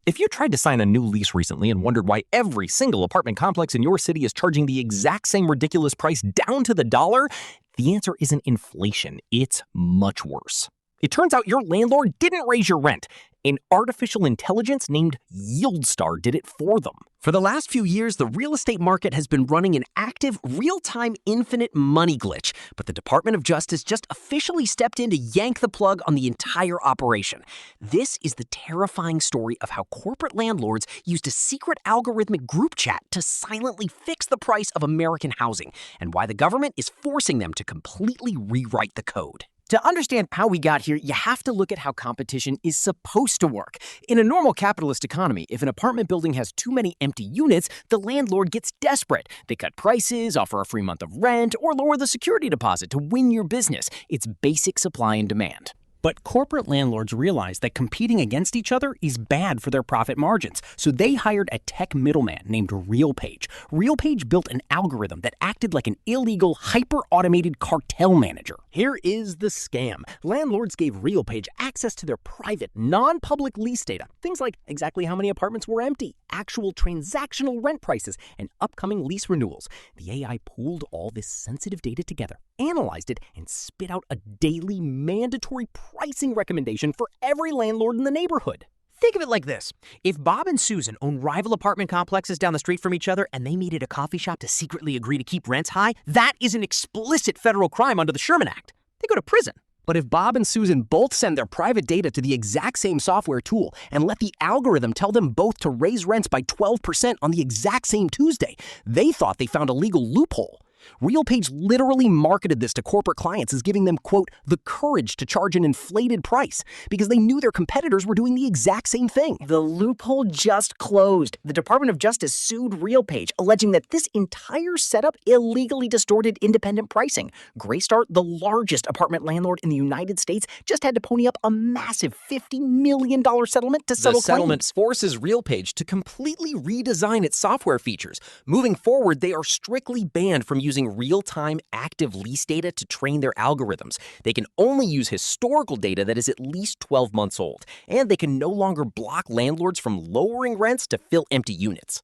If you tried to sign a new lease recently and wondered why every single apartment complex in your city is charging the exact same ridiculous price down to the dollar, the answer isn't inflation. It's much worse. It turns out your landlord didn't raise your rent. An artificial intelligence named YieldStar did it for them. For the last few years, the real estate market has been running an active, real-time, infinite money glitch, but the Department of Justice just officially stepped in to yank the plug on the entire operation. This is the terrifying story of how corporate landlords used a secret algorithmic group chat to silently fix the price of American housing, and why the government is forcing them to completely rewrite the code. To understand how we got here, you have to look at how competition is supposed to work. In a normal capitalist economy, if an apartment building has too many empty units, the landlord gets desperate. They cut prices, offer a free month of rent, or lower the security deposit to win your business. It's basic supply and demand. But corporate landlords realized that competing against each other is bad for their profit margins, so they hired a tech middleman named RealPage. RealPage built an algorithm that acted like an illegal, hyper-automated cartel manager. Here is the scam. Landlords gave RealPage access to their private, non-public lease data. Things like exactly how many apartments were empty, actual transactional rent prices, and upcoming lease renewals. The AI pooled all this sensitive data together, analyzed it, and spit out a daily mandatory pricing recommendation for every landlord in the neighborhood. Think of it like this. If Bob and Susan own rival apartment complexes down the street from each other and they meet at a coffee shop to secretly agree to keep rents high, that is an explicit federal crime under the Sherman Act. They go to prison. But if Bob and Susan both send their private data to the exact same software tool and let the algorithm tell them both to raise rents by 12% on the exact same Tuesday, they thought they found a legal loophole. RealPage literally marketed this to corporate clients as giving them, quote, the courage to charge an inflated price because they knew their competitors were doing the exact same thing. The loophole just closed. The Department of Justice sued RealPage, alleging that this entire setup illegally distorted independent pricing. Greystar, the largest apartment landlord in the United States, just had to pony up a massive $50 million settlement to settle claims. The settlement forces RealPage to completely redesign its software features. Moving forward, they are strictly banned from using real-time active lease data to train their algorithms. They can only use historical data that is at least 12 months old, and they can no longer block landlords from lowering rents to fill empty units.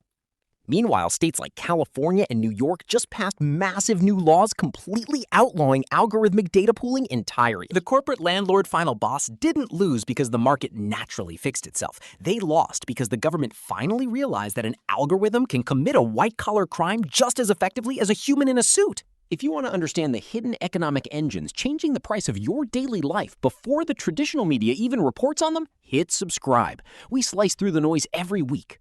Meanwhile, states like California and New York just passed massive new laws completely outlawing algorithmic data pooling entirely. The corporate landlord final boss didn't lose because the market naturally fixed itself. They lost because the government finally realized that an algorithm can commit a white-collar crime just as effectively as a human in a suit. If you want to understand the hidden economic engines changing the price of your daily life before the traditional media even reports on them, hit subscribe. We slice through the noise every week.